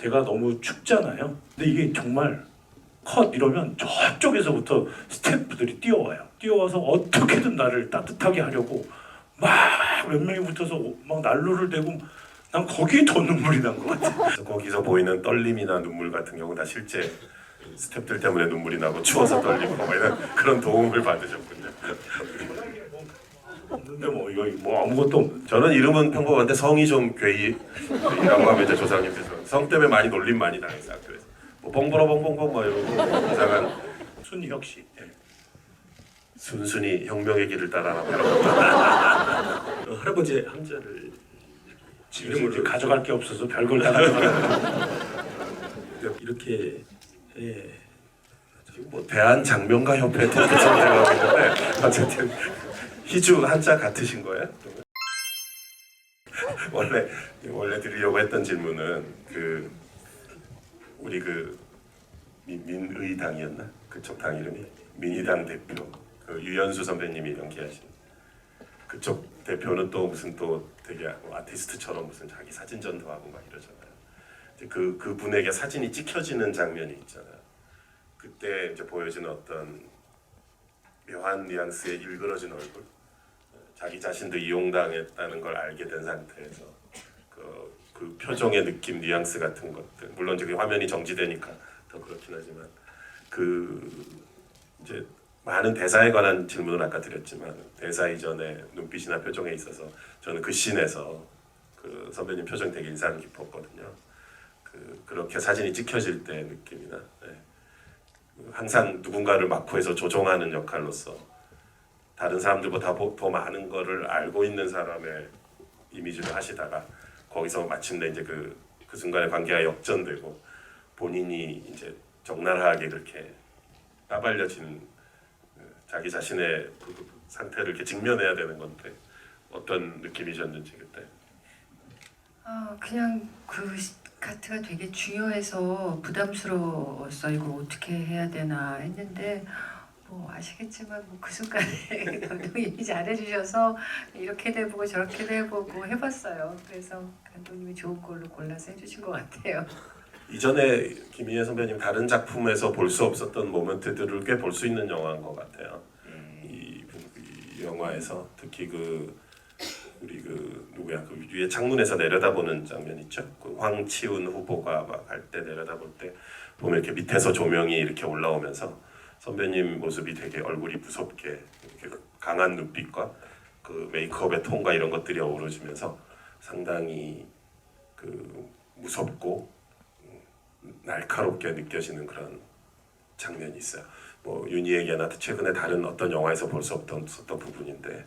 제가 너무 춥잖아요. 근데 이게 정말 컷 이러면 저쪽에서부터 스태프들이 뛰어와서 어떻게든 나를 따뜻하게 하려고 막 몇 명이 붙어서 막 난로를 대고 난 거기에 더 눈물이 난 것 같아. 그래서 거기서 보이는 떨림이나 눈물 같은 경우 다 실제 스태프들 때문에 눈물이 나고 추워서 떨리고 뭐 이런 그런 도움을 받으셨군요. 근데 뭐 이거 뭐 아무것도 없는. 저는 이름은 평범한데 성이 좀 괴이라고 하면 이제 조상님께서 성 때문에 많이 놀림 많이 당했어요. 학교에서 뭐 뻥버러 뻥뻥뻥 뭐 이러고 이상한 순희혁 씨. 예. 순순히 혁명의 길을 따라라. 할아버지의 함자를 집에서 이제 가져갈 게 없어서 별걸 다 가져가요. 이렇게 지금 뭐 대한 장명가 협회 대표 선생하고 있는데 어쨌든 희주 한자 같으신 거예요? 원래 드리려고 했던 질문은 그 우리 그 민의당이었나 그쪽 당 이름이 민의당 대표 그 유연수 선배님이 연기하신 그쪽 대표는 또 무슨 또 되게 아티스트처럼 무슨 자기 사진전도 하고 막 이러잖아요. 그 분에게 사진이 찍혀지는 장면이 있잖아요. 그때 이제 보여지는 어떤 묘한 뉘앙스의 일그러진 얼굴, 자기 자신도 이용당했다는 걸 알게 된 상태에서 그 표정의 느낌, 뉘앙스 같은 것들, 물론 이제 화면이 정지되니까 더 그렇긴 하지만 이제 많은 대사에 관한 질문을 아까 드렸지만 대사 이전에 눈빛이나 표정에 있어서 저는 그 씬에서 그 선배님 표정 되게 인상 깊었거든요. 그렇게 사진이 찍혀질 때 느낌이나 항상 누군가를 막후해서 조종하는 역할로서 다른 사람들보다 더 많은 거를 알고 있는 사람의 이미지를 하시다가 거기서 마침내 이제 그 순간의 관계가 역전되고 본인이 이제 적나라하게 이렇게 까발려진 자기 자신의 그 상태를 이렇게 직면해야 되는 건데 어떤 느낌이셨는지 그때? 그냥 그 카트가 되게 중요해서 부담스러웠어. 이걸 어떻게 해야 되나 했는데 뭐 아시겠지만 뭐 그 순간에 감독님이 잘해주셔서 이렇게도 해보고 저렇게도 해보고 해봤어요. 그래서 감독님이 좋은 걸로 골라서 해주신 것 같아요. 이전에 김희애 선배님 다른 작품에서 볼 수 없었던 모멘트들을 꽤 볼 수 있는 영화인 것 같아요. 이 영화에서 특히 우리 누구야 그 위에 창문에서 내려다보는 장면 있죠. 그 황치훈 후보가 막 갈 때 내려다볼 때 보면 이렇게 밑에서 조명이 이렇게 올라오면서 선배님 모습이 되게 얼굴이 무섭게 이렇게 강한 눈빛과 그 메이크업의 톤과 이런 것들이 어우러지면서 상당히 무섭고 날카롭게 느껴지는 그런 장면이 있어요. 뭐 윤희에게나 최근에 다른 어떤 영화에서 볼 수 없던 부분인데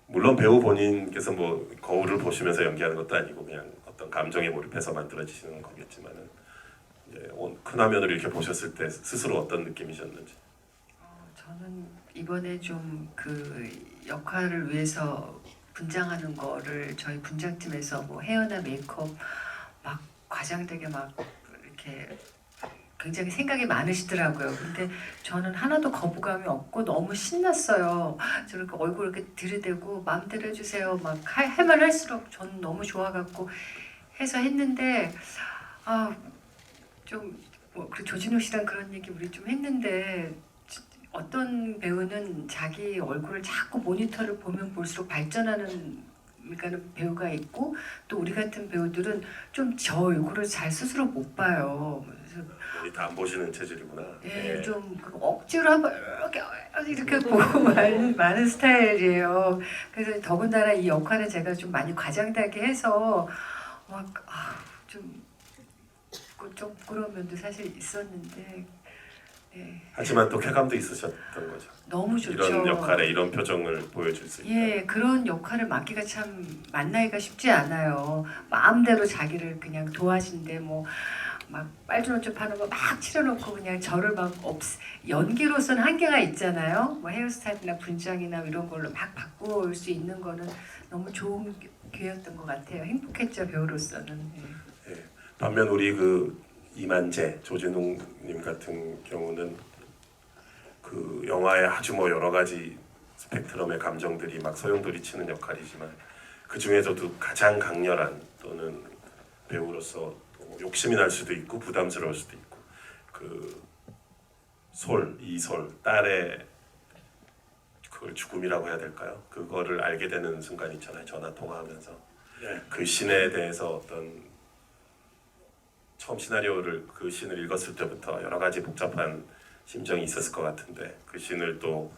물론 배우 본인께서 뭐 거울을 보시면서 연기하는 것도 아니고 그냥 어떤 감정에 몰입해서 만들어지시는 거겠지만은 이제 큰 화면을 이렇게 보셨을 때 스스로 어떤 느낌이셨는지. 저는 이번에 좀 그 역할을 위해서 분장하는 거를 저희 분장팀에서 뭐 헤어나 메이크업 막 과장되게 막 이렇게 굉장히 생각이 많으시더라고요. 근데 저는 하나도 거부감이 없고 너무 신났어요. 저렇게 얼굴 이렇게 들이대고 마음대로 해주세요. 막 할만 할수록 저는 너무 좋아갖고 해서 했는데 좀뭐 조진호 씨랑 그런 얘기 우리 좀 했는데 어떤 배우는 자기 얼굴을 자꾸 모니터를 보면 볼수록 발전하는 그러니까는 배우가 있고 또 우리 같은 배우들은 좀 저 얼굴을 잘 스스로 못 봐요. 그래서 다 안 보시는 체질이구나. 예, 좀 억지로 한번 이렇게 보고 많은 스타일이에요. 그래서 더군다나 이 역할은 제가 좀 많이 과장되게 해서 좀 부끄러운 면도 사실 있었는데 하지만 또 쾌감도 있으셨던 거죠. 너무 좋죠. 이런 역할에 이런 표정을 보여줄 수 있다. 예, 그런 역할을 맡기가 참 만나기가 쉽지 않아요. 마음대로 자기를 그냥 도와준대 뭐 막 빨주노초 파는 거 막 칠해놓고 그냥 저를 막 연기로서는 한계가 있잖아요. 뭐 헤어스타일이나 분장이나 이런 걸로 막 바꿀 수 있는 거는 너무 좋은 기회였던 것 같아요. 행복했죠 배우로서는. 예. 반면 우리 이만재, 조진웅님 같은 경우는 그 영화에 아주 뭐 여러 가지 스펙트럼의 감정들이 막 소용돌이치는 역할이지만 그 중에서도 가장 강렬한 또는 배우로서 욕심이 날 수도 있고 부담스러울 수도 있고 그 이솔 딸의 그걸 죽음이라고 해야 될까요? 그거를 알게 되는 순간 있잖아요. 전화 통화하면서 네. 그 신에 대해서 어떤 처음 시나리오를 그 신을 읽었을 때부터 여러 가지 복잡한 심정이 있었을 것 같은데 그 신을 또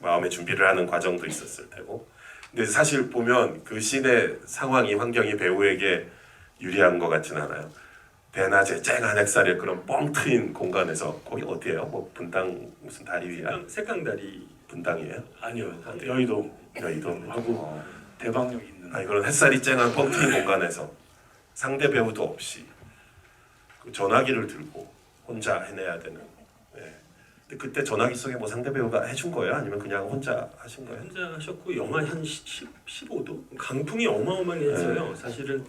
마음의 준비를 하는 과정도 있었을 테고 근데 사실 보면 그 신의 상황이 환경이 배우에게 유리한 것 같지는 않아요. 대낮에 쨍한 햇살에 그런 뻥 트인 공간에서 거기 어디예요? 뭐 분당 무슨 다리 위야? 색강다리 분당이에요? 아니요. 네. 여의도 여의도 하고 대방역 있는. 아니 그런 햇살이 쨍한 뻥 트인 공간에서 상대 배우도 없이 그 전화기를 들고 혼자 해내야 되는. 네. 근데 그때 전화기 속에 뭐 상대 배우가 해준 거예요? 아니면 그냥 혼자 하신 거예요? 혼자 하셨고 영하 한 15도 강풍이 어마어마하게 했어요. 사실은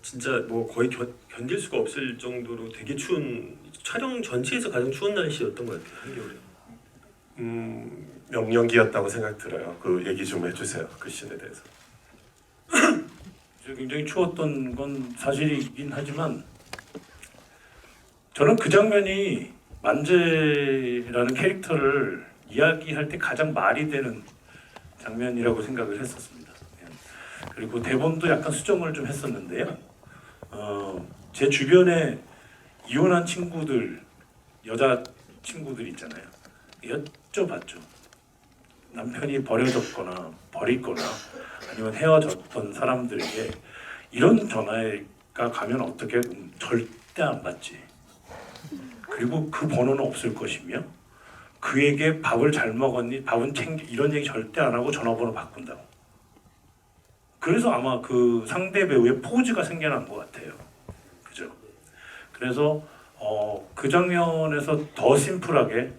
진짜 뭐 거의 견딜 수가 없을 정도로 되게 추운 촬영 전체에서 가장 추운 날씨였던 것 같아요. 한겨울에. 명령기였다고 생각 들어요. 그 얘기 좀 해주세요. 그 씬에 대해서. 굉장히 추웠던 건 사실이긴 하지만 저는 그 장면이 만재라는 캐릭터를 이야기할 때 가장 말이 되는 장면이라고 생각을 했었습니다. 그리고 대본도 약간 수정을 좀 했었는데요. 제 주변에 이혼한 친구들, 여자 친구들 있잖아요. 여쭤봤죠. 남편이 버려졌거나 버리거나 아니면 헤어졌던 사람들에게 이런 전화가 가면 어떻게 절대 안 받지. 그리고 그 번호는 없을 것이며 그에게 밥을 잘 먹었니? 밥은 챙겨 이런 얘기 절대 안 하고 전화번호 바꾼다고. 그래서 아마 그 상대 배우의 포즈가 생겨난 것 같아요. 그죠? 그래서 그 장면에서 더 심플하게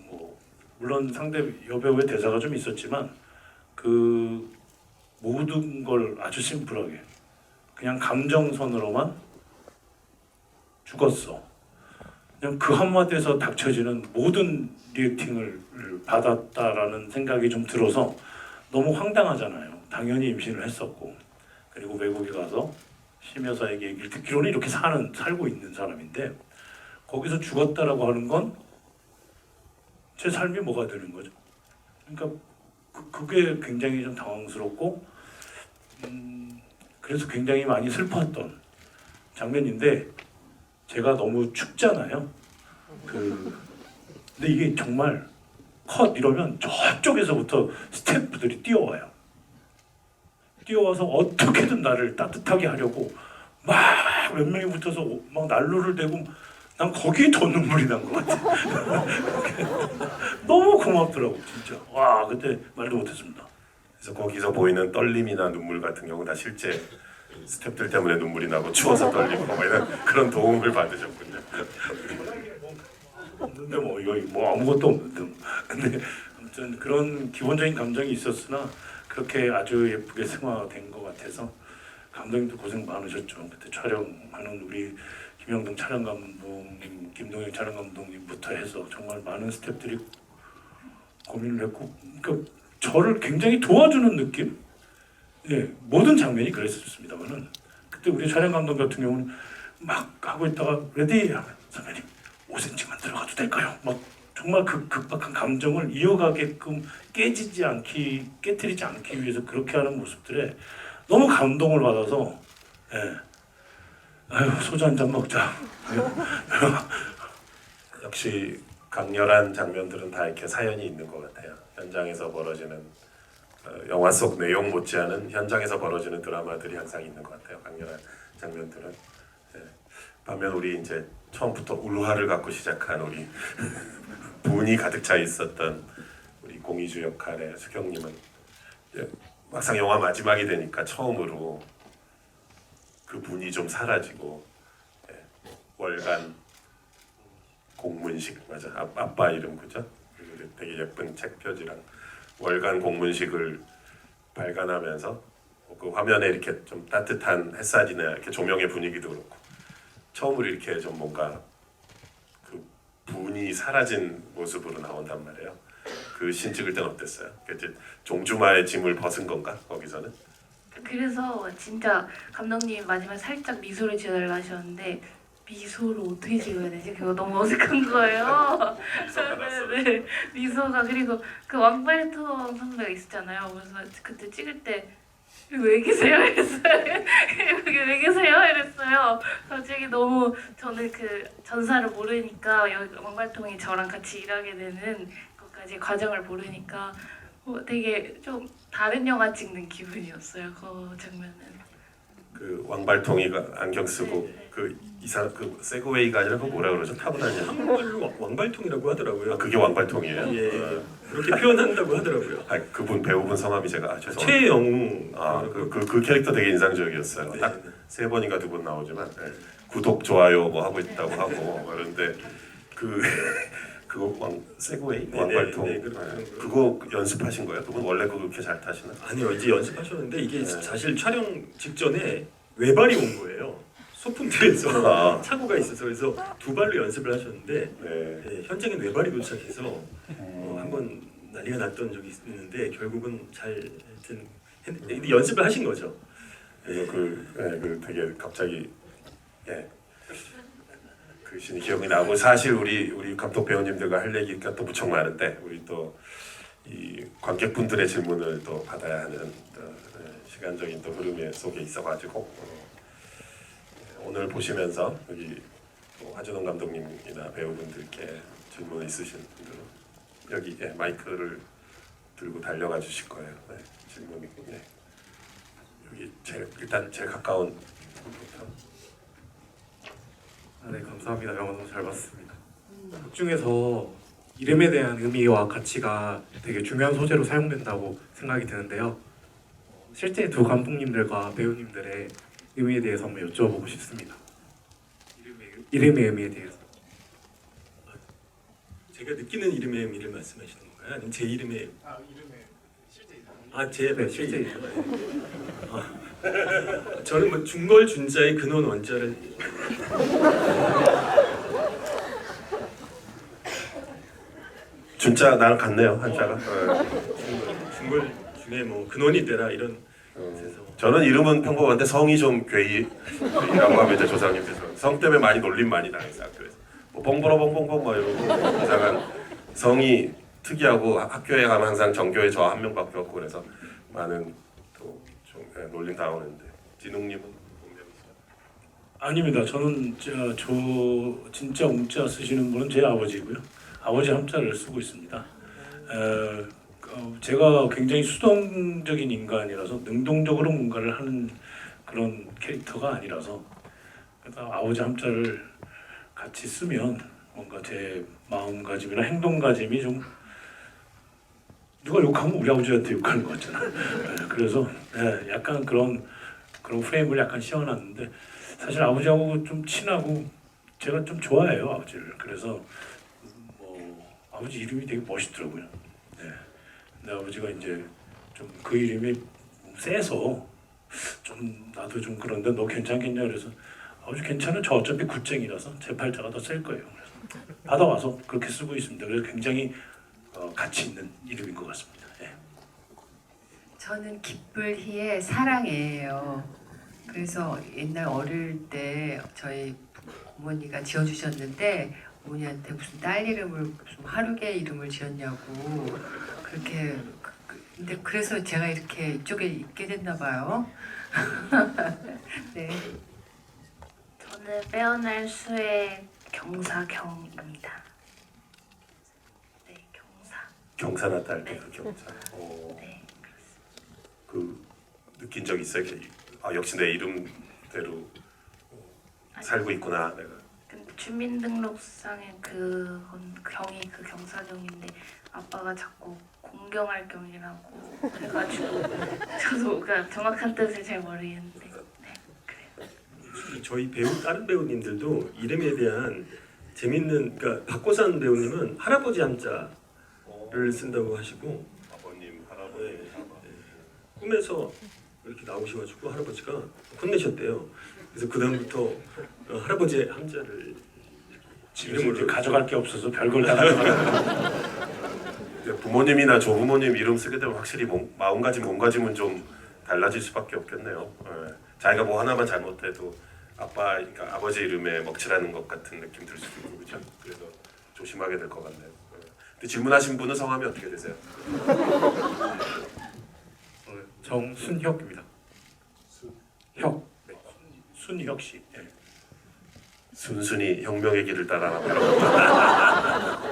뭐 물론 상대 여배우의 대사가 좀 있었지만 그 모든 걸 아주 심플하게 그냥 감정선으로만 죽었어. 그냥 그 한마디에서 닥쳐지는 모든 리액팅을 받았다라는 생각이 좀 들어서 너무 황당하잖아요. 당연히 임신을 했었고 그리고 외국에 가서 심 여사에게 얘기를 듣기로는 이렇게 살고 있는 사람인데 거기서 죽었다라고 하는 건 제 삶이 뭐가 되는 거죠? 그러니까 그게 굉장히 좀 당황스럽고 그래서 굉장히 많이 슬펐던 장면인데 제가 너무 춥잖아요. 근데 이게 정말 컷 이러면 저쪽에서부터 스태프들이 뛰어와요. 뛰어와서 어떻게든 나를 따뜻하게 하려고 막 몇 명이 붙어서 막 난로를 대고 난 거기에 더 눈물이 난 것 같아. 너무 고맙더라고 진짜. 와 그때 말도 못했습니다. 그래서 거기서 보이는 떨림이나 눈물 같은 경우 다 실제 스태프들 때문에 눈물이 나고 추워서 떨리고 뭐 이런 그런 도움을 받으셨군요. 없는데 뭐 이거 뭐 아무것도 없는데 근데 아무튼 그런 기본적인 감정이 있었으나 그렇게 아주 예쁘게 승화된 것 같아서 감독님도 고생 많으셨죠. 그때 촬영하는 우리 김영동 촬영 감독님, 김동영 촬영 감독님부터 해서 정말 많은 스태프들이 고민을 했고, 그러니까 저를 굉장히 도와주는 느낌. 예, 모든 장면이 그랬었습니다만은 그때 우리 촬영 감독 같은 경우는 막 하고 있다가 레디 선배님 5cm만 들어가도 될까요? 막 정말 그 급박한 감정을 이어가게끔 깨트리지 않기 위해서 그렇게 하는 모습들에 너무 감동을 받아서 예. 아유 소주 한 잔 먹자. 역시 강렬한 장면들은 다 이렇게 사연이 있는 것 같아요. 현장에서 벌어지는 영화 속 내용 못지않은 현장에서 벌어지는 드라마들이 항상 있는 것 같아요. 강렬한 장면들은. 네. 반면 우리 이제 처음부터 울화를 갖고 시작한 우리 분이 가득 차 있었던 우리 공이주 역할의 수경님은 막상 영화 마지막이 되니까 처음으로 그 분이 좀 사라지고 월간 공문식 맞아 아빠 이름 그죠? 되게 예쁜 책 표지랑 월간 공문식을 발간하면서 그 화면에 이렇게 좀 따뜻한 햇살이나 이렇게 조명의 분위기도 그렇고 처음으로 이렇게 좀 뭔가 그 분이 사라진 모습으로 나온단 말이에요. 그 신 찍을 땐 어땠어요? 이제 종주마의 짐을 벗은 건가 거기서는? 그래서 진짜 감독님이 마지막에 살짝 미소를 지어달라 하셨는데 미소를 어떻게 지어야 되지? 그거 너무 어색한 거예요. 네, 미소가. 그리고 그 왕발통 선배가 있었잖아요. 그래서 그때 찍을 때 여기 왜 계세요? 이랬어요. 여기 왜 계세요? 이랬어요. 갑자기 너무 저는 그 전사를 모르니까 여기 왕발통이 저랑 같이 일하게 되는 것까지 과정을 모르니까 되게 좀 다른 영화 찍는 기분이었어요. 그 장면은. 그 왕발통이가 안경 쓰고 네. 그 이상 그 세그웨이가 아니라 그 뭐라 그러죠? 타고 다니는. 한국말로 왕발통이라고 하더라고요. 아, 그게 왕발통이에요? 예, 그렇게 표현한다고 하더라고요. 아, 그분 배우분 성함이 제가 죄송합니다. 최영우. 그 캐릭터 되게 인상적이었어요. 네. 딱 3번인가 2번 나오지만 구독 좋아요 뭐 하고 있다고 하고 그런데 그거 세그웨이 네, 왕발통 네, 그렇군요. 그거 연습하신 거예요? 그분 원래 그렇게 잘 타시나? 아니요, 이제 연습하셨는데 이게 네. 사실 촬영 직전에 외발이 온 거예요. 소품들에서 아. 착오가 있어서 그래서 2발로 연습을 하셨는데 네. 예, 현장에 외발이 도착해서 한번 난리가 났던 적이 있는데 결국은 잘 하여튼 연습을 하신 거죠. 그래서 그 되게 갑자기 그 신이 기억이 나고 사실 우리 감독 배우님들과 할 얘기가 또 무척 많은데 우리 또 이 관객분들의 질문을 또 받아야 하는 또, 시간적인 또 흐름 속에 있어가지고 오늘 보시면서 여기 또 하준홍 감독님이나 배우분들께 질문 있으신 분들은 여기 마이크를 들고 달려가 주실 거예요. 네, 질문 여기 일단 제일 가까운 분부터. 네, 감사합니다. 영화 너무 잘 봤습니다. 극 중에서 이름에 대한 의미와 가치가 되게 중요한 소재로 사용된다고 생각이 드는데요. 실제 두 감독님들과 배우님들의 의미에 대해서 한번 여쭤보고 싶습니다. 이름의 의미에 대해서. 제가 느끼는 이름의 의미를 말씀하시는 건가요? 아니면 제 이름의 제 네, 실제 이름. 저는 뭐 중걸 준자의 근원 원자를 진짜 나랑 같네요 한자가. 중걸 중에 뭐 근원이 되라 이런 뜻에서 저는 이름은 평범한데 성이 좀 괴이라고 하면 이제 조상님께서 성 때문에 많이 놀림 많이 당했어요. 학교에서 뭐 뻥보러 뻥뻥뻥 막 이러고 이상한 성이 특이하고 학교에 가면 항상 정교회 저 한 명밖에 없고 그래서 많은 또 좀 놀림 당하는데 진웅님은 아닙니다. 저는 저 진짜 웅자 쓰시는 분은 제 아버지고요. 아버지 함자를 쓰고 있습니다. 제가 굉장히 수동적인 인간이라서 능동적으로 뭔가를 하는 그런 캐릭터가 아니라서 그래서 아버지 함자를 같이 쓰면 뭔가 제 마음가짐이나 행동가짐이 좀 누가 욕하면 우리 아버지한테 욕하는 것 같잖아. 그래서 약간 그런 프레임을 약간 씌워놨는데 사실 아버지하고 좀 친하고 제가 좀 좋아해요 아버지를. 그래서 뭐 아버지 이름이 되게 멋있더라고요. 근데 아버지가 이제 좀 그 이름이 세서 좀 나도 좀 그런데 너 괜찮겠냐 그래서 아버지 괜찮아 저 어차피 굿쟁이라서 제 팔자가 더 셀 거예요. 그래서 받아와서 그렇게 쓰고 있습니다. 그래서 굉장히 가치 있는 이름인 것 같습니다. 저는 기쁠희의 사랑이에요. 그래서 옛날 어릴 때 저희 어머니가 지어주셨는데 어머니한테 무슨 딸 이름을 무슨 하루개 이름을 지었냐고 그렇게 근데 그래서 제가 이렇게 이쪽에 있게 됐나 봐요. 네. 저는 빼어날 수의 경사경입니다. 네, 경사. 경사나 딸때 그 경사. 네. 그 느낀 적 있어요? 역시 내 이름대로 살고 있구나 내가. 근데 주민등록상에 그건 경이 그 경사경인데 아빠가 자꾸 공경할 경이라고 그래가지고 저도 그러니까 정확한 뜻을 잘 모르겠는데 네 그래요. 저희 다른 배우님들도 이름에 대한 재밌는 그러니까 박고산 배우님은 할아버지 함자를 쓴다고 하시고 아버님, 할아버지, 꿈에서 이렇게 나오셔가지고 할아버지가 혼내셨대요. 그래서 그 다음부터 할아버지의 함자를 집에서 이렇게 가져갈 게 없어서 별걸 다 가져가요. 부모님이나 조부모님 이름 쓰게 되면 확실히 마음가짐, 몸가짐은 좀 달라질 수밖에 없겠네요. 예. 자기가 뭐 하나만 잘못해도 아빠, 그러니까 아버지 이름에 먹칠하는 것 같은 느낌 들 수도 있고 그죠? 그래서 조심하게 될 것 같네요. 예. 근데 질문하신 분은 성함이 어떻게 되세요? 정순혁입니다. 혁. 네. 순희혁 씨. 예. 순순히 혁명의 길을 따라 나가라.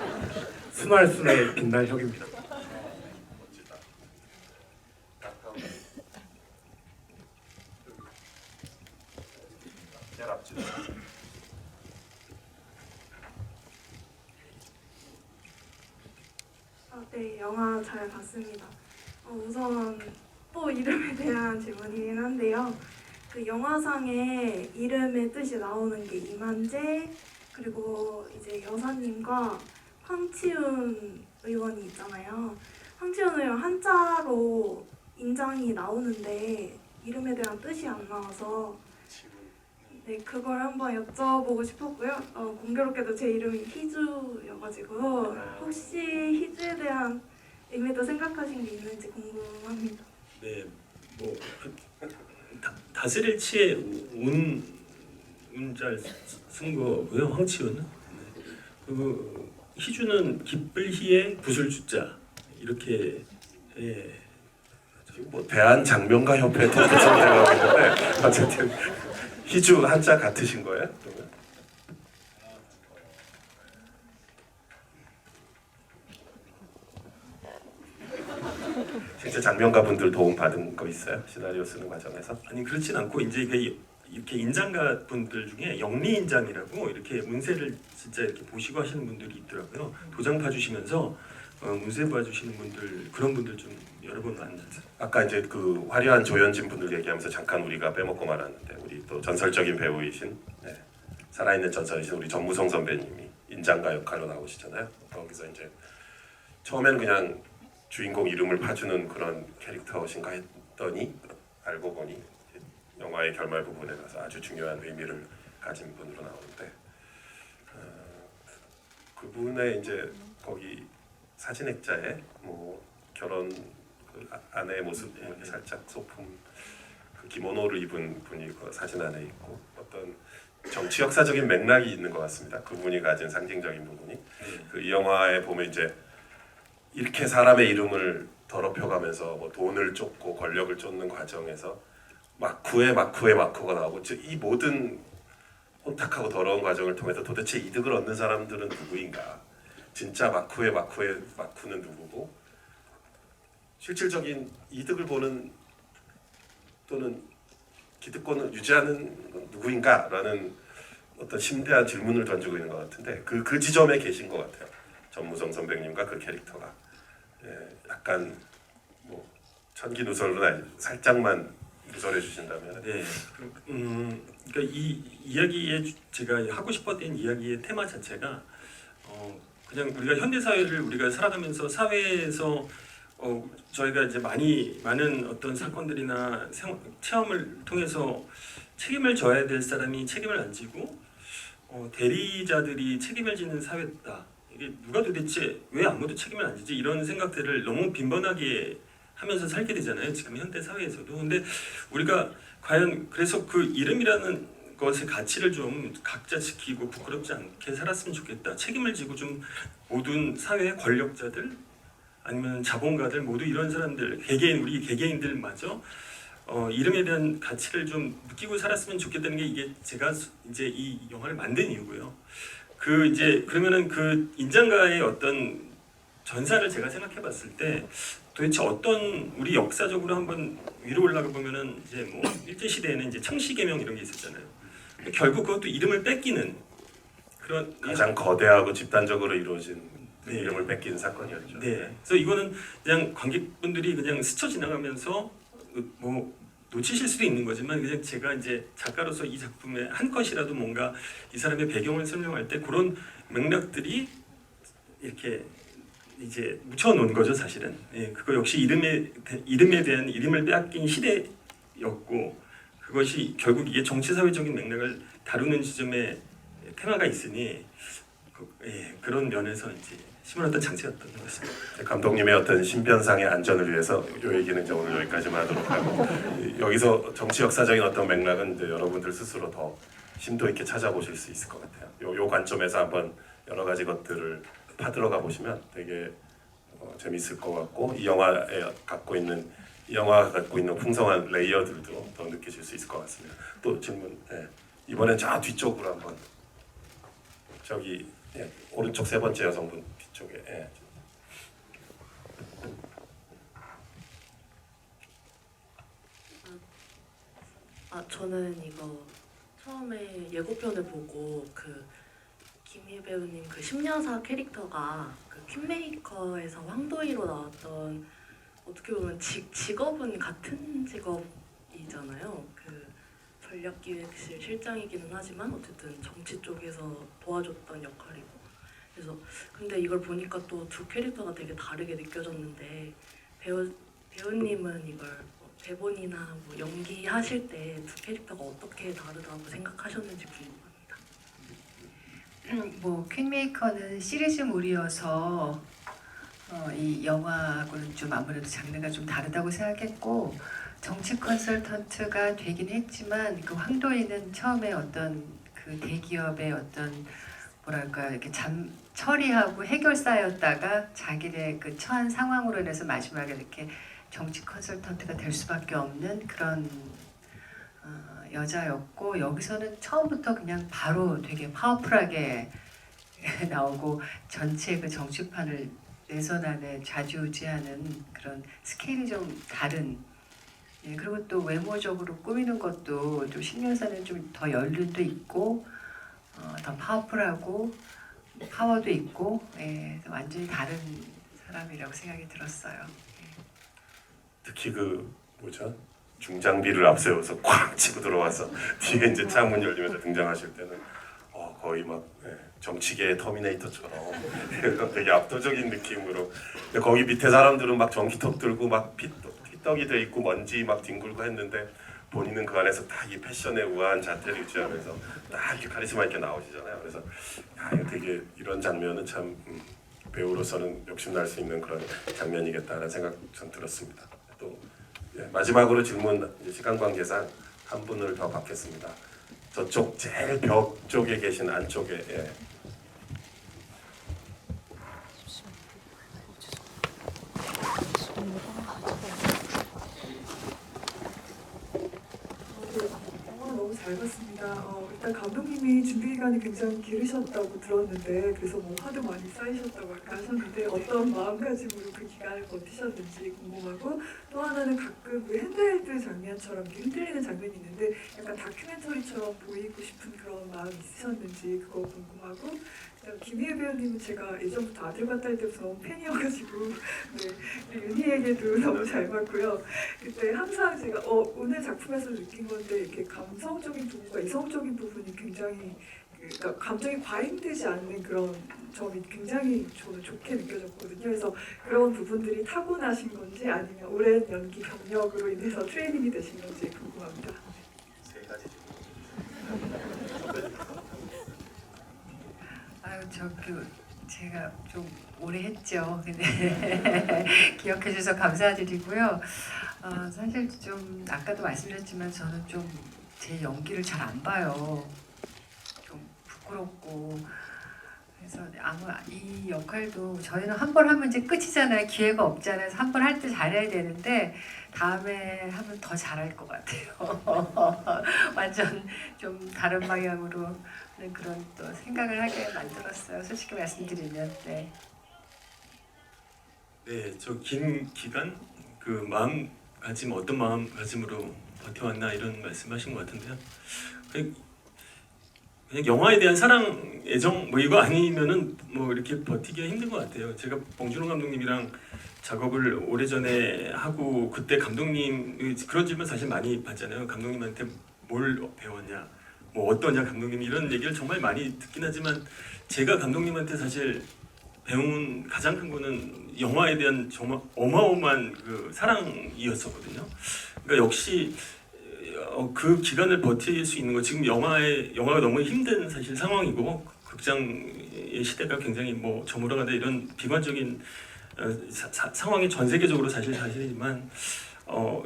순할순의 빛날 혁입니다. 멋지다. 제일 앞집. 네, 영화 잘 봤습니다. 우선 또 이름에 대한 질문이긴 한데요. 그 영화상에 이름의 뜻이 나오는 게 이만재 그리고 이제 여사님과 황치훈 의원이 있잖아요. 황치훈 의원 한자로 인장이 나오는데 이름에 대한 뜻이 안 나와서 네, 그걸 한번 여쭤보고 싶었고요. 공교롭게도 제 이름이 희주여가지고 혹시 희주에 대한 의미도 생각하신 게 있는지 궁금합니다. 네, 뭐 다스릴 치에 운잘 쓴 거고요. 황치훈은. 네. 그리고 희주는 기쁠 희에 붓을 주자 이렇게 예. 지금 뭐 대한 장명가 협회 대표성이라고 있는데 어쨌든 희주 한자 같으신 거예요? 그러면? 실제 장명가 분들 도움 받은 거 있어요? 시나리오 쓰는 과정에서? 아니 그렇진 않고 이제 이렇게 인장가 분들 중에 영리 인장이라고 이렇게 문세를 진짜 이렇게 보시고 하시는 분들이 있더라고요. 도장 봐주시면서 문세 봐주시는 분들 그런 분들 좀 여러 번 만났어요. 아까 이제 그 화려한 조연진 분들 얘기하면서 잠깐 우리가 빼먹고 말았는데 우리 또 전설적인 배우이신 살아있는 전설이신 우리 전무성 선배님이 인장가 역할로 나오시잖아요. 거기서 이제 처음에는 그냥 주인공 이름을 파주는 그런 캐릭터신가 했더니 알고 보니 영화의 결말 부분에 가서 아주 중요한 의미를 가진 분으로 나오는데 그분의 이제 거기 사진 액자에 뭐 결혼 그 아내의 모습 이렇게 살짝 소품 그 기모노를 입은 분이 그 사진 안에 있고 어떤 정치 역사적인 맥락이 있는 것 같습니다. 그분이 가진 상징적인 부분이 그 이 영화에 보면 이제 이렇게 사람의 이름을 더럽혀가면서 뭐 돈을 쫓고 권력을 쫓는 과정에서 마쿠에 마쿠가 나오고 이 모든 혼탁하고 더러운 과정을 통해서 도대체 이득을 얻는 사람들은 누구인가? 진짜 마쿠의 마쿠는 누구고 실질적인 이득을 보는 또는 기득권을 유지하는 건 누구인가라는 어떤 심대한 질문을 던지고 있는 것 같은데 그 지점에 계신 것 같아요. 전무성 선배님과 그 캐릭터가 약간 뭐 천기누설로 살짝만 누설해 주신다면 네, 그러니까 이 이야기에 제가 하고 싶었던 이야기의 테마 자체가 그냥 우리가 현대 사회를 우리가 살아가면서 사회에서 저희가 이제 많은 어떤 사건들이나 체험을 통해서 책임을 져야 될 사람이 책임을 안 지고 대리자들이 책임을 지는 사회다. 이게 누가 도대체 왜 아무도 책임을 안 지지? 이런 생각들을 너무 빈번하게 하면서 살게 되잖아요. 지금 현대 사회에서도. 근데 우리가 과연 그래서 그 이름이라는 것의 가치를 좀 각자 지키고 부끄럽지 않게 살았으면 좋겠다. 책임을 지고 좀 모든 사회의 권력자들 아니면 자본가들 모두 이런 사람들 우리 개개인들마저 이름에 대한 가치를 좀 느끼고 살았으면 좋겠다는 게 이게 제가 이제 이 영화를 만든 이유고요. 그러면은 그 인장가의 어떤 전사를 제가 생각해봤을 때 도대체 어떤 우리 역사적으로 한번 위로 올라가 보면은 이제 뭐 일제 시대에는 이제 청시개명 이런 게 있었잖아요. 결국 그것도 이름을 뺏기는 그런 가장 거대하고 집단적으로 이루어진 네. 이름을 뺏긴 사건이었죠. 네. 그래서 이거는 그냥 관객분들이 그냥 스쳐 지나가면서 뭐 놓치실 수도 있는 거지만 그냥 제가 이제 작가로서 이 작품의 한 컷이라도 뭔가 이 사람의 배경을 설명할 때 그런 맥락들이 이렇게 이제 묻혀놓은 거죠 사실은. 예, 그거 역시 이름에 대한 이름을 빼앗긴 시대였고 그것이 결국 이게 정치 사회적인 맥락을 다루는 지점에 테마가 있으니 그런 면에서 이제 심어놨던 장치였던 것 같습니다. 감독님의 어떤 신변상의 안전을 위해서 이 얘기는 이제 오늘 여기까지만 하도록 하고 여기서 정치 역사적인 어떤 맥락은 이제 여러분들 스스로 더 심도 있게 찾아보실 수 있을 것 같아요. 요 관점에서 한번 여러 가지 것들을 파들어가 보시면 되게 재밌을 것 같고 이 영화가 갖고 있는 풍성한 레이어들도 더 느끼실 수 있을 것 같습니다. 또 질문. 이번엔 저 뒤쪽으로 한번 저기 오른쪽 세 번째 여성분 뒤쪽에. 저는 이거 처음에 예고편을 보고 그 김희애 배우님 그 10년사 캐릭터가 그 퀸메이커에서 황도희로 나왔던 어떻게 보면 직업은 같은 직업이잖아요. 그 전략기획실 실장이기는 하지만 어쨌든 정치 쪽에서 도와줬던 역할이고 그래서 근데 이걸 보니까 또 두 캐릭터가 되게 다르게 느껴졌는데 배우님은 이걸 대본이나 뭐 연기하실 때 두 캐릭터가 어떻게 다르다고 생각하셨는지 궁금합니다. 뭐 퀸메이커는 시리즈물이어서 이 영화하고는 좀 아무래도 장르가 좀 다르다고 생각했고 정치 컨설턴트가 되긴 했지만 그 황도희는 처음에 어떤 그 대기업의 어떤 뭐랄까 이렇게 처리하고 해결사였다가 자기네 그 처한 상황으로 인해서 마지막에 이렇게 정치 컨설턴트가 될 수밖에 없는 그런 여자였고 여기서는 처음부터 그냥 바로 되게 파워풀하게 나오고 전체 그 정치판을 내선안에 좌지우지하는 그런 스케일이 좀 다른 그리고 또 외모적으로 꾸미는 것도 좀 신년사는 좀 더 연륜도 있고 더 파워풀하고 파워도 있고 완전히 다른 사람이라고 생각이 들었어요. 특히 그 중장비를 앞세워서 꽉 치고 들어와서 뒤에 이제 창문 열리면서 등장하실 때는 거의 막 정치계의 터미네이터처럼 되게 압도적인 느낌으로 거기 밑에 사람들은 막 전기톱 들고 막 피떡이 돼 있고 먼지 막 뒹굴고 했는데 본인은 그 안에서 딱 이 패션에 우아한 자태를 유지하면서 딱 이렇게 카리스마 있게 나오시잖아요. 그래서 되게 이런 장면은 참 배우로서는 욕심날 수 있는 그런 장면이겠다는 생각 전 들었습니다. 또 마지막으로 질문 시간 관계상 한 분을 더 받겠습니다. 저쪽 제일 벽 쪽에 계신 안쪽에. 너무 잘 봤습니다. 일단 감독님이 준비 기간이 굉장히 길으셨다고 들었는데 그래서 뭐 화도 많이 쌓이셨다고 아까 하셨는데 어떤 마음가짐으로 그 기간을 버티셨는지 궁금하고 또 하나는 가끔 그 핸드헬드 장면처럼 이렇게 흔들리는 장면이 있는데 약간 다큐멘터리처럼 보이고 싶은 그런 마음이 있으셨는지 그거 궁금하고 김희애 배우님은 제가 예전부터 아들과 딸 때부터 너무 팬이어가지고 윤희에게도 너무 잘 봤고요. 그때 항상 제가 오늘 작품에서 느낀 건데 이렇게 감성적인 부분과 이성적인 부분이 굉장히 그러니까 감정이 과잉되지 않는 그런 점이 굉장히 저는 좋게 느껴졌거든요. 그래서 그런 부분들이 타고나신 건지 아니면 오랜 연기 경력으로 인해서 트레이닝이 되신 건지 궁금합니다. 세 가지 제가 좀 오래 했죠. 근데 기억해 주셔서 감사드리고요. 사실 좀 아까도 말씀드렸지만 저는 좀 제 연기를 잘 안 봐요. 좀 부끄럽고 그래서 이 역할도 저희는 한 번 하면 이제 끝이잖아요. 기회가 없잖아요. 그래서 한 번 할 때 잘해야 되는데 다음에 하면 더 잘할 것 같아요. 완전 좀 다른 방향으로 그런 또 생각을 하게 만들었어요. 솔직히 말씀드리면 네, 저 긴 기간 그 마음가짐 어떤 마음가짐으로 버텨왔나 이런 말씀하신 것 같은데요. 그냥 영화에 대한 사랑, 애정 뭐 이거 아니면은 뭐 이렇게 버티기가 힘든 것 같아요. 제가 봉준호 감독님이랑 작업을 오래전에 하고 그때 감독님 그런 질문 사실 많이 받잖아요. 감독님한테 뭘 배웠냐, 뭐 어떠냐 감독님 이런 얘기를 정말 많이 듣긴 하지만 제가 감독님한테 사실 배운 가장 큰 거는 영화에 대한 정말 어마어마한 그 사랑이었었거든요. 그러니까 역시 그 기간을 버틸 수 있는 거 지금 영화가 너무 힘든 사실 상황이고 극장의 시대가 굉장히 뭐 저물어간다 이런 비관적인 상황이 전 세계적으로 사실이지만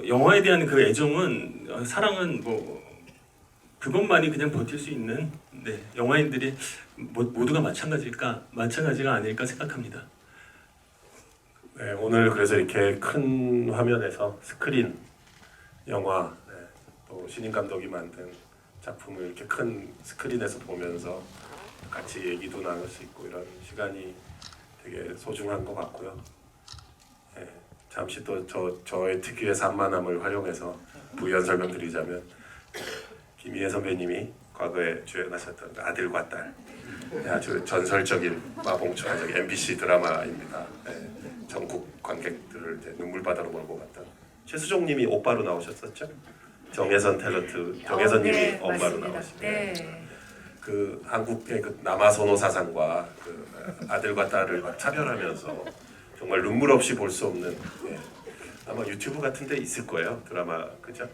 영화에 대한 그 애정은 사랑은 뭐 그것만이 그냥 버틸 수 있는 영화인들이 모두가 마찬가지가 아닐까 생각합니다. 네, 오늘 그래서 이렇게 큰 화면에서 스크린 영화 또 신인 감독이 만든 작품을 이렇게 큰 스크린에서 보면서 같이 얘기도 나눌 수 있고 이런 시간이 되게 소중한 것 같고요. 네, 잠시 또 저의 특유의 산만함을 활용해서 부연 설명드리자면 김희애 선배님이 과거에 주연하셨던 아들과 딸 아주 전설적인 마봉초가적 MBC 드라마입니다. 네, 전국 관객들을 이제 눈물바다로 몰고 갔던 최수종님이 오빠로 나오셨었죠. 정혜선 정혜선님이 네, 엄마로 맞습니다. 나오시고 네. 그 한국의 그 남아선호 사상과 그 아들과 딸을 막 차별하면서 정말 눈물 없이 볼 수 없는 아마 유튜브 같은 데 있을 거예요 드라마 그죠?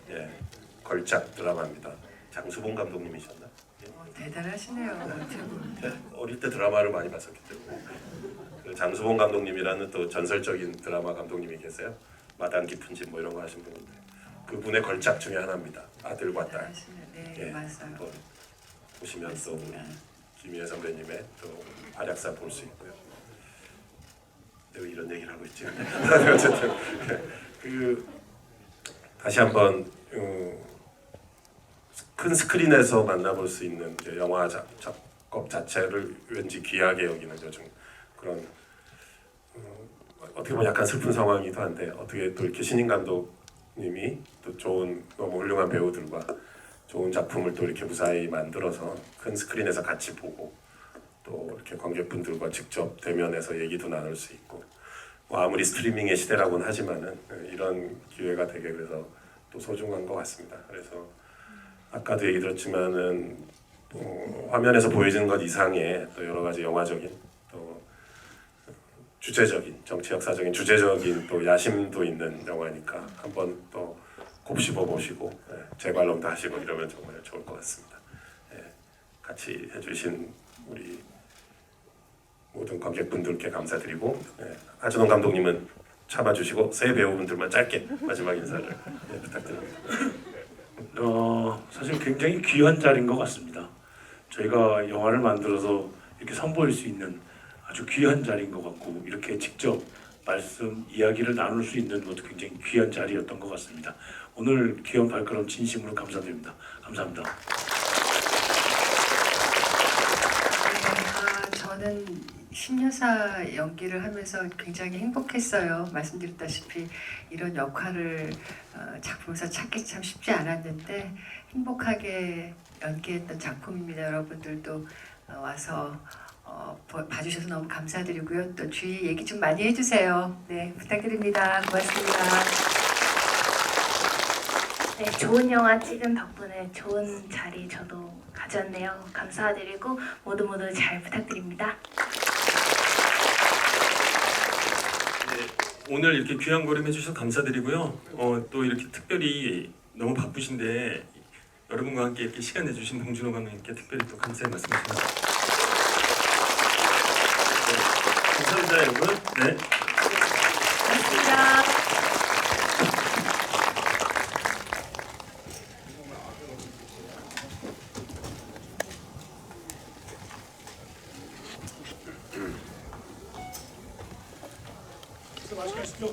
걸작 드라마입니다. 장수봉 감독님이셨나? 대단하시네요. 어릴 때 드라마를 많이 봤었기 때문에 그 장수봉 감독님이라는 또 전설적인 드라마 감독님이 계세요. 마당 깊은 집 뭐 이런 거 하신 분인데 그분의 걸작 중에 하나입니다. 아들과 딸. 네, 맞아요. 또 보시면 또 김희애 선배님의 또 활약사 볼 수 있고요. 내가 이런 얘기를 하고 있지. 어쨌든 그 다시 한번 큰 스크린에서 만나볼 수 있는 이제 영화 작업 자체를 왠지 귀하게 여기는 요즘 그런 어떻게 보면 약간 슬픈 상황이기도 한데 어떻게 또 이렇게 신인 감독님이 또 좋은 너무 훌륭한 배우들과 좋은 작품을 또 이렇게 무사히 만들어서 큰 스크린에서 같이 보고 또 이렇게 관객분들과 직접 대면해서 얘기도 나눌 수 있고 뭐 아무리 스트리밍의 시대라고는 하지만은 이런 기회가 되게 그래서 또 소중한 것 같습니다. 그래서 아까도 얘기 들었지만은 화면에서 보여지는 것 이상의 또 여러 가지 영화적인 또 주제적인 정치 역사적인 주제적인 또 야심도 있는 영화니까 한번 또 곱씹어 보시고 재관람도 하시고 이러면 정말 좋을 것 같습니다. 같이 해주신 우리 모든 관객분들께 감사드리고 하준원 감독님은 참아주시고 새 배우분들만 짧게 마지막 인사를 부탁드립니다. 사실 굉장히 귀한 자리인 것 같습니다. 저희가 영화를 만들어서 이렇게 선보일 수 있는 아주 귀한 자리인 것 같고 이렇게 직접 이야기를 나눌 수 있는 것도 굉장히 귀한 자리였던 것 같습니다. 오늘 귀한 발걸음 진심으로 감사드립니다. 감사합니다. 저는 신여사 연기를 하면서 굉장히 행복했어요. 말씀드렸다시피 이런 역할을 작품에서 찾기 참 쉽지 않았는데 행복하게 연기했던 작품입니다. 여러분들도 와서 봐주셔서 너무 감사드리고요. 또 주위 얘기 좀 많이 해주세요. 네, 부탁드립니다. 고맙습니다. 네, 좋은 영화 찍은 덕분에 좋은 자리 저도 가졌네요. 감사드리고 모두 잘 부탁드립니다. 오늘 이렇게 귀한 걸음 해주셔서 감사드리고요. 또 이렇게 특별히 너무 바쁘신데 여러분과 함께 이렇게 시간 내주신 홍준호 감독님께 특별히 또 감사의 말씀드립니다. 감사합니다, 여러분. 네. 고맙습니다. 맛있게 하십시오.